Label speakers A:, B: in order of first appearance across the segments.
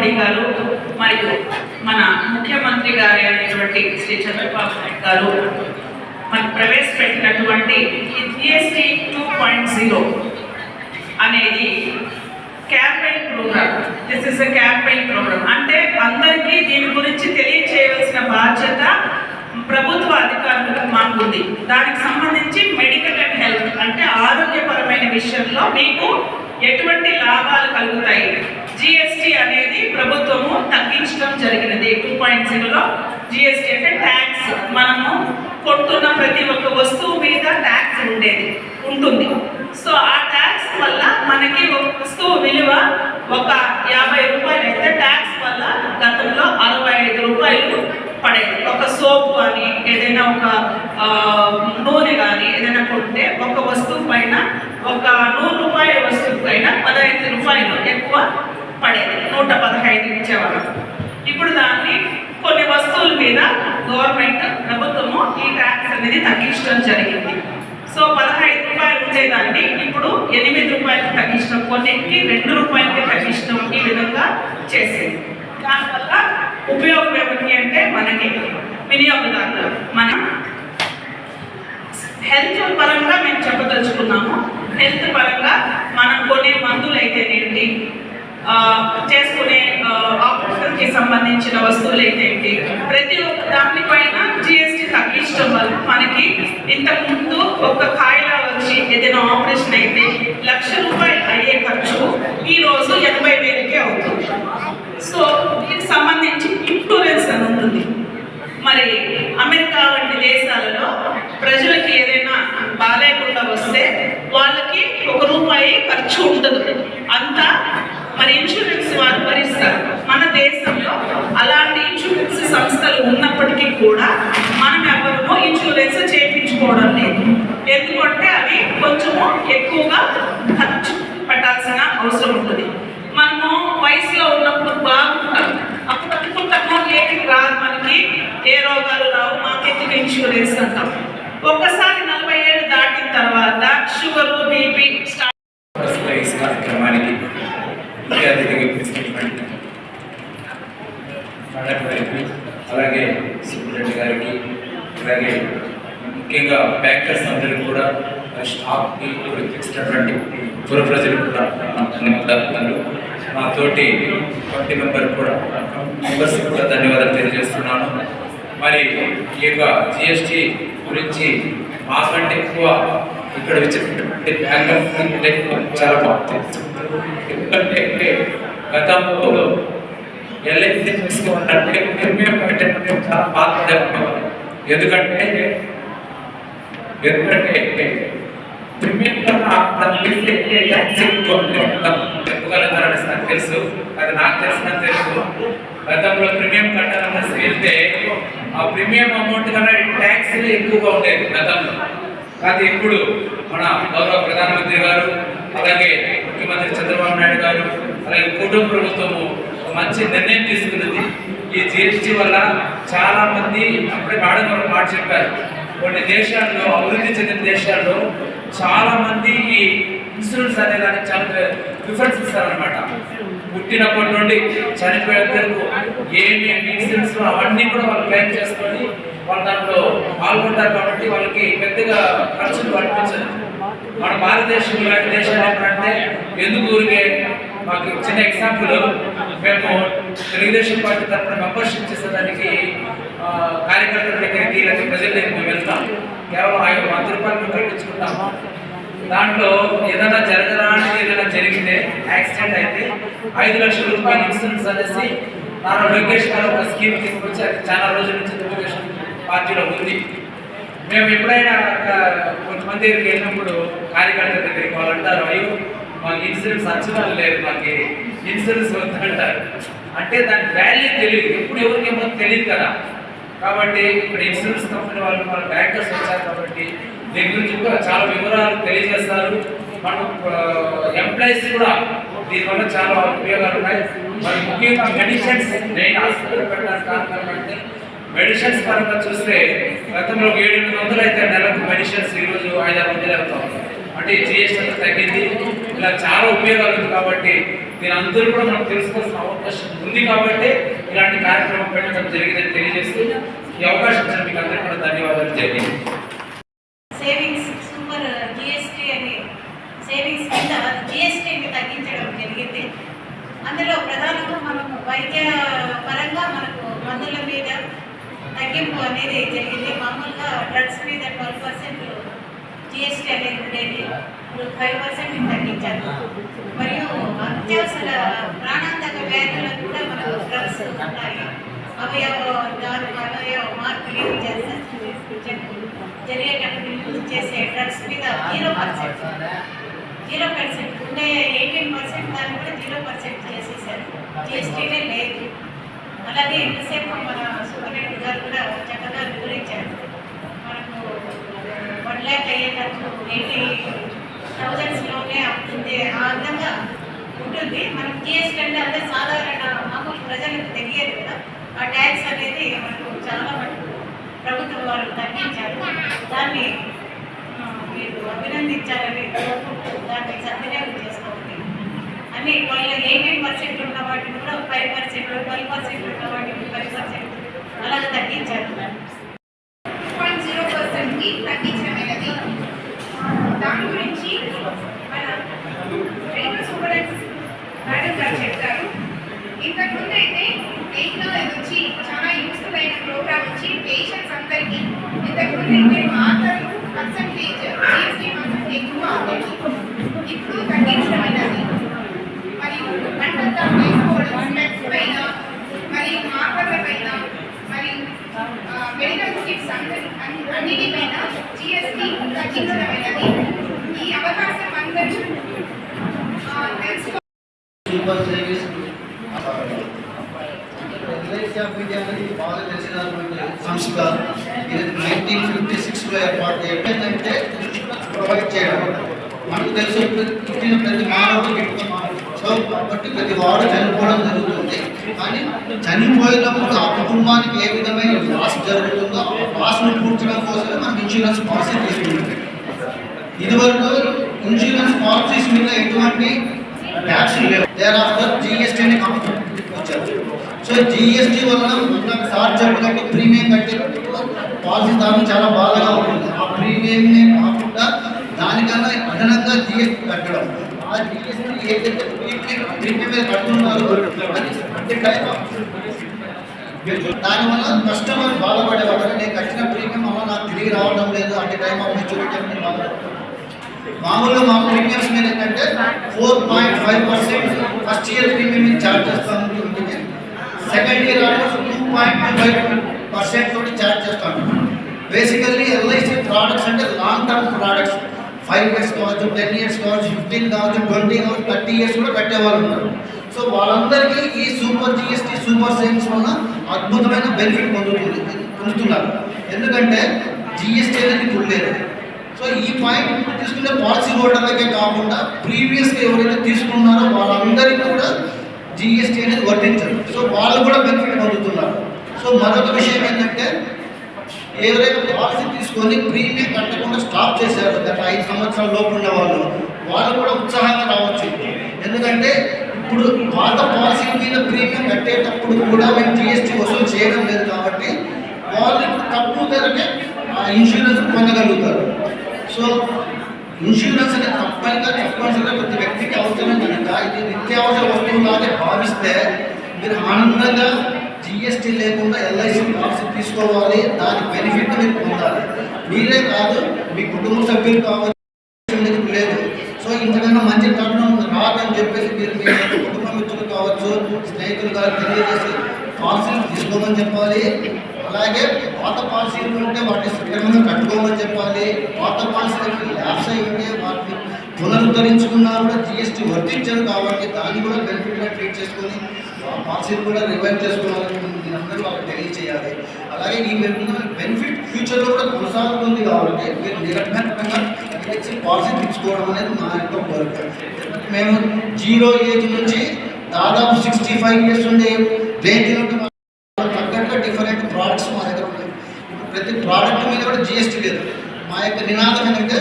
A: మోడీ గారు మరియు మన ముఖ్యమంత్రి గారు అయినటువంటి శ్రీ చంద్రబాబు నాయుడు గారు మనకు ప్రవేశపెట్టినటువంటి ఈ జిఎస్టీ 2.0 అనేది campaign programme. This is a campaign programme. అంటే అందరికీ దీని గురించి తెలియచేయవలసిన బాధ్యత ప్రభుత్వ అధికారులకు మాకుంది. దానికి సంబంధించి మెడికల్ అండ్ హెల్త్ అంటే ఆరోగ్యపరమైన విషయంలో మీకు ఎటువంటి లాభాలు కలుగుతాయి. జిఎస్టీ అనేది ప్రభుత్వము తగ్గించడం జరిగినది. 2.0లో జిఎస్టీ అంటే ట్యాక్స్. మనము కొంటున్న ప్రతి ఒక్క వస్తువు మీద ట్యాక్స్ ఉంటుంది. సో ఆ ట్యాక్స్ వల్ల మనకి ఒక వస్తువు విలువ ఒక 50 రూపాయలు అయితే ట్యాక్స్ వల్ల గతంలో 65 రూపాయలు పడేది. ఒక సోప్ కానీ ఏదైనా ఒక నూనె కానీ ఏదైనా కొంటే ఒక వస్తువు పైన ఒక 100 రూపాయల వస్తువు పైన 15 రూపాయలు ఎక్కువ పడేది. 115 ఇచ్చేవాళ్ళం. ఇప్పుడు దాన్ని కొన్ని వస్తువుల మీద గవర్నమెంట్ ప్రభుత్వము ఈ ట్యాక్స్ అనేది తగ్గించడం జరిగింది. సో 15 రూపాయలు ఉండేదాన్ని ఇప్పుడు 8 రూపాయలకు తగ్గించడం, కొన్నింటికి 2 రూపాయలకి తగ్గించడం, ఈ విధంగా చేసేది. దానివల్ల ఉపయోగం ఏమిటి అంటే మనకి వినియోగదారులు మన హెల్త్ పరంగా మేము చెప్పదలుచుకున్నాము. హెల్త్ పరంగా మనం కొనే మందులు అయితేనేంటి, చేసుకునే ఆపరేషన్కి సంబంధించిన వస్తువులు అయితే ప్రతి ఒక్క దానిపైన జిఎస్టీ తగ్గించడం వల్ల మనకి ఇంతకుముందు ఒక కాయిలా వచ్చి ఏదైనా ఆపరేషన్ అయితే 1,00,000 రూపాయలు అయ్యే ఖర్చు ఈరోజు 80,000కే అవుతుంది. సో దీనికి సంబంధించి ఇన్సూరెన్స్ అని ఉంటుంది. మరి అమెరికా వంటి దేశాలలో ప్రజలకి ఏదైనా బాగాలేకుండా వస్తే వాళ్ళకి 1 రూపాయి ఖర్చు ఉండదు. అంతా మరి ఇన్సూరెన్స్ వారు భరిస్తారు. మన దేశంలో అలాంటి ఇన్సూరెన్స్ సంస్థలు ఉన్నప్పటికీ కూడా మనం ఎవరినో ఇన్సూరెన్స్ చేయించుకోవడం లేదు. ఎందుకంటే అవి కొంచెము ఎక్కువగా ఖర్చు పెట్టాల్సిన అవసరం ఉంటుంది. మనము వయసులో ఉన్నప్పుడు బాగుంటాం, అప్పుడు అనుకుంటాము ఏమి రాదు, మనకి ఏ రోగాలు రావు, మాకెందుకు ఇన్సూరెన్స్ అంటాం. ఒక్కసారి 40 ఏళ్ళు దాటిన తర్వాత షుగర్, బీపీ
B: కార్యక్రమానికి అలాగే సుబ్రెడ్డి గారికి, అలాగే ముఖ్యంగా బ్యాంకర్స్ అందరికీ కూడా, స్టాఫ్కి ఇచ్చినటువంటి పుర ప్రజలకు కూడా ధన్యవాదాలు. మా తోటి కమిటీ మెంబర్స్ కూడా ధన్యవాదాలు తెలియజేస్తున్నాను. మరి ఈ యొక్క జిఎస్టీ గురించి మాకంటే ఎక్కువ ఇక్కడ వచ్చినటువంటి బ్యాంకర్స్ చాలా బాగా తెలుసు. ఎందుకంటే గతంలో ఎల్ఐసి తీసుకున్నట్టే ప్రీమియం కట్టేటప్పుడు చాలా బాగా. ఎందుకంటే ప్రీమియం చెప్పగలుగుతారని నాకు తెలుసు, అది నాకు తెలిసినంత తెలుసు. గతంలో ప్రీమియం కట్టాలని వెళ్తే ఆ ప్రీమియం అమౌంట్ కన్నా ట్యాక్స్ ఎక్కువగా ఉండేది గతంలో. కానీ ఇప్పుడు మన గౌరవ ప్రధానమంత్రి గారు, అలాగే ముఖ్యమంత్రి చంద్రబాబు నాయుడు గారు, అలాగే కుటుంబ ప్రభుత్వము మంచి నిర్ణయం తీసుకున్నది. ఈ జిఎస్టీ వల్ల చాలా మంది, అప్పుడే మేడం గారు మాట చెప్పారు, కొన్ని దేశాల్లో, అభివృద్ధి చెందిన దేశాల్లో చాలా మంది ఈ ఇన్సూరెన్స్ అనే దానికి చాలా ప్రిఫరెన్స్ ఇస్తారనమాట. పుట్టినప్పటి నుండి చనిపోయే వరకు ఏమి ఇన్సూరెన్స్ అవన్నీ కూడా వాళ్ళు క్లెయిమ్ చేసుకొని వాళ్ళు దాంట్లో పాల్గొంటారు. కాబట్టి వాళ్ళకి పెద్దగా ఖర్చులు పడిపించదు. మన భారతదేశం ఇలాంటి దేశాలు ఏంటంటే ఎందుకు ఊరికే, మాకు చిన్న ఎగ్జాంపుల్, మేము తెలుగుదేశం పార్టీ తరఫున మెంబర్షిప్ చేసేదానికి కార్యకర్తల దగ్గరికి ఇలాంటి ప్రజల దగ్గరికి మేము వెళ్తాం. కేవలం 100 రూపాయలు మేము కట్టించుకుంటాము. దాంట్లో ఏదైనా జరగరానిది ఏదైనా జరిగితే, యాక్సిడెంట్ అయితే 5 లక్షల రూపాయలు ఇన్సూరెన్స్ అనేసి నారా లోకేష్ గారు ఒక స్కీమ్ తీసుకొచ్చి అది చాలా రోజుల నుంచి తెలుగుదేశం పార్టీలో ఉంది. మేము ఎప్పుడైనా కొంతమంది దగ్గరికి వెళ్ళినప్పుడు కార్యకర్తల దగ్గరికి వాళ్ళు అంటారు, అయ్యో మాకు ఇన్సూరెన్స్ అంచనాలు లేదు, మాకు ఇన్సూరెన్స్ వద్దంటారు. అంటే దాని వాల్యూ తెలియదు, ఎప్పుడు ఎవరికేమో తెలియదు కదా. కాబట్టి ఇక్కడ ఇన్సూరెన్స్ కంపెనీ వాళ్ళు మన బ్యాంకర్స్ వచ్చారు కాబట్టి దీని గురించి కూడా చాలా వివరాలు తెలియజేస్తారు. మనం ఎంప్లాయీస్ కూడా దీనివల్ల చాలా ఉపయోగాలు ఉన్నాయి. మరి ముఖ్యంగా మెడిసిన్స్, నేను హాస్పిటల్ పెట్టడానికి కారణం అంటే మెడిసిన్స్ పరంగా చూస్తే గతంలో 700 అయితే నెలకు మెడిసిన్స్ ఈరోజు 500 అవుతాం. అంటే జిఎస్టీ తగ్గింది. ఇలా చాలా ఉపయోగాలు ఉంది. కాబట్టి మీరందరూ కూడా మనం తెలుసుకోవాల్సిన అవకాశం ఉంది కాబట్టి ఇలాంటి కార్యక్రమం పెట్టడం జరిగిందని తెలియజేస్తూ ఈ అవకాశం ఇచ్చిన మీకు అందరికీ కూడా ధన్యవాదాలు జరిగింది.
C: సేవింగ్స్ సూపర్ జిఎస్టీ అని సేవింగ్స్ కింద జిఎస్టీని తగ్గించడం జరిగింది. అందులో ప్రధానంగా మనకు వైద్య పరంగా మనకు మందుల మీద తగ్గింపు అనేది జరిగింది. మామూలుగా డ్రగ్స్ మీద 12% జిఎస్టీ అనేది ఉండేది, ఇప్పుడు 5% తగ్గించారు. మరియు అత్యవసర ప్రాణాంతక వ్యాధులకు కూడా మనకు డ్రగ్స్ ఉన్నాయి. అవయవ మార్పిడి జరిగేటప్పుడు యూజ్ చేసే డ్రగ్స్ మీద 0% ఉండే 18% దాన్ని కూడా 0% చేసేసారు. జిఎస్టీనే లేదు. అలాగే ఎంతసేపు మన సూపరింటెండెంట్ గారు కూడా చక్కగా వివరించారు. మనకు 1 lakh అయ్యేటట్టు 80,000లోనే అవుతుంది, ఆ విధంగా ఉంటుంది. మనం జిఎస్టీ అంటే అదే సాధారణ మామూలు ప్రజలకు తెలియదు కదా. ఆ ట్యాక్స్ అనేది మనకు చాలా మటుకు ప్రభుత్వం వారు తగ్గించారు. దాన్ని మీరు అభినందించాలని కోరుకుంటూ దాన్ని సద్వినియోగం చేసుకోవాలి. అన్ని వాళ్ళ 18% ఉన్న వాటిని కూడా 5%, 12% ఉన్న వాటిని 5% అలాగే తగ్గించారు.
D: 0.0%కి తగ్గించడమైనది. దాని గురించి మన రేపు సూపరింటెండెంట్ మేడం గారు చెప్తారు. ఇంతకుముందు అయితే 8th నుంచి చాలా యూస్ఫుల్ అయిన ప్రోగ్రామ్ వచ్చి పేషెంట్స్ అందరికీ ఇంతకుముందు అయితే మాత్రం పర్సంటేజ్ జిఎస్టీ మాత్రం ఎక్కువ ఉండేది. ఇప్పుడు తగ్గించడమైనది. మరియు పంటంతా వేసుకోవడం స్పెక్స్ పైన మరియు మార్కర్ల పైన మరియు మెడికల్ కిట్స్ అన్నిటిపైన జిఎస్టీ తగ్గించడమైనది. ఈ అవకాశం అందరూ
E: super service LIC of India అనేది బాగా తెలిసినటువంటి సంస్థ. ఇది 1956లో ఏర్పాటు ఏంటంటే ప్రొవైడ్ చేయడం. మనకు తెలుసు పుట్టిన ప్రతి మానవుడికి సో కాబట్టి ప్రతి వాడు చనిపోవడం జరుగుతుంది. కానీ చనిపోయినప్పుడు ఆ కుటుంబానికి ఏ విధమైన లాస్ జరుగుతుందో ఆ లాస్ను పూడ్చడం కోసమే మనం ఇన్సూరెన్స్ పాలసీ తీసుకుంటాం. ఇదివరకు ఇన్సూరెన్స్ పాలసీస్ మీద ఎటువంటి ట్యాక్స్ లేవు. దేర్ ఆఫ్టర్ జిఎస్టీ అనే కంపెనీ వచ్చారు. సో జిఎస్టీ వలన సార్ చెప్పినట్టు ప్రీమియం కట్టే పాలసీ దాని చాలా బాగా ఉంటుంది. ఆ ప్రీమియంనే కాకుండా దానికన్నా అదనంగా జిఎస్టీ కట్టడం. ఆ జిఎస్టీ ఏదైతే ప్రీమియం మీద కట్టున్నారో అది టైం దానివల్ల కస్టమర్ బాధపడేవాడు. నేను కట్టిన ప్రీమియం వల్ల నాకు తిరిగి రావడం లేదు, అంటే టైం ఆఫ్ మెచ్యూరిటీ అని బాధపడతాను. మామూలుగా మా ప్రీమియమ్స్ మీద ఏంటంటే 4.5% ఫస్ట్ ఇయర్ ప్రీమియం మీద ఛార్జ్ చేస్తాను. సెకండ్ ఇయర్ ఆల్మోస్ట్ 2.5% తోటి ఛార్జ్ చేస్తాను. బేసికల్లీ ఎల్ఐసి ప్రోడక్ట్స్ అంటే లాంగ్ టర్మ్ ప్రోడక్ట్స్. 5 years కావచ్చు, 10 years కావచ్చు, 15 కావచ్చు, 20 కావచ్చు, 30 years కూడా కట్టేవాళ్ళు ఉన్నారు. సో వాళ్ళందరికీ ఈ సూపర్ జిఎస్టీ సూపర్ సేవింగ్స్ వల్ల అద్భుతమైన బెనిఫిట్ పొందుతున్నారు. ఎందుకంటే జిఎస్టీ అనేది ఇప్పుడు లేదు. సో ఈ పాయింట్ తీసుకునే పాలసీ హోల్డర్లకే కాకుండా ప్రీవియస్గా ఎవరైతే తీసుకున్నారో వాళ్ళందరికీ కూడా జిఎస్టీ అనేది వర్తించదు. సో వాళ్ళు కూడా బెనిఫిట్ పొందుతున్నారు. సో మరొక విషయం ఏంటంటే ఎవరైతే పాలసీ తీసుకొని ప్రీమియం కట్టకుండా స్టాప్ చేశారు గత 5 సంవత్సరాల లోపు ఉన్న వాళ్ళు కూడా ఉత్సాహంగా రావచ్చు. ఎందుకంటే ఇప్పుడు పాత పాలసీ మీద ప్రీమియం కట్టేటప్పుడు కూడా మేము జిఎస్టీ వసూలు చేయడం లేదు కాబట్టి వాళ్ళు తక్కువ ధరకే ఇన్సూరెన్స్ పొందగలుగుతారు. సో ఇన్సూరెన్స్ అనేది తప్పనిసరిగా ప్రతి వ్యక్తికి అవసరం కనుక ఇది నిత్యావసర వస్తువులాగే భావిస్తే మీరు ఆనందంగా జిఎస్టీ లేకుండా ఎల్ఐసి పాలసీ తీసుకోవాలి. దాని బెనిఫిట్ మీరు పొందాలి. మీరే కాదు, మీ కుటుంబ సభ్యులు కావచ్చు లేదు. సో ఇంతకన్నా మంచి తరుణం రాదని చెప్పేసి మీరు మీ కుటుంబ మిత్రులు కావచ్చు, స్నేహితులు కావచ్చు తెలియజేసి పాలసీలు తీసుకోమని చెప్పాలి. అలాగే పాత పాలసీలు ఉంటే వాటిని సక్రమంగా కట్టుకోమని చెప్పాలి. పాత పాలసీలకి ల్యాప్స్ అయి ఉంటే వాటిని పునరుద్ధరించుకున్నా కూడా జిఎస్టీ వర్తించదు కాబట్టి దాన్ని కూడా బెనిఫిట్గా ట్రీట్ చేసుకొని పాలసీలు కూడా రివైవ్ చేసుకోవాలని మీరందరూ వాళ్ళకి తెలియచేయాలి. అలాగే ఈ బెనిఫిట్ ఫ్యూచర్లో కూడా కొనసాగుతుంది కాబట్టి మీరు నిరభ్యంతరంగా పాలసీ తీసుకోవడం అనేది మా యొక్క కోరిక. మేము 0 ఏజ్ నుంచి దాదాపు 65 years ఉండే రేంజ్ నుండి తగ్గట్టుగా డిఫరెంట్ ప్రోడక్ట్స్ మా దగ్గర ఉన్నాయి. ప్రతి ప్రోడక్ట్ మీద కూడా జిఎస్టీ లేదు. మా యొక్క నినాదం ఏంటంటే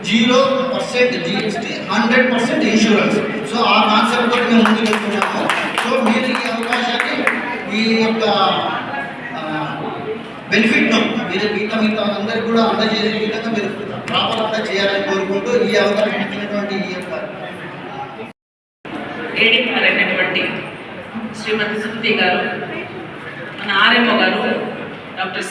E: 0% GST, 100% ఇన్సూరెన్స్. సో ఆ కాన్సెప్ట్ తోటి మేము ముందుకు వెళ్తున్నాము. సో మీరు ఈ అవకాశాన్ని, ఈ యొక్క బెనిఫిట్ను మీరు మిగతా అందరికీ కూడా అందజేసే విధంగా మీరు ప్రాపర్గా చేయాలని కోరుకుంటూ ఈ అవకాశం ఇచ్చినటువంటి ఈ యొక్క
A: ఏడీఆర్ అయినటువంటి శ్రీమతి సుమతి గారు, మన ఆర్ఎంఓ గారు డాక్టర్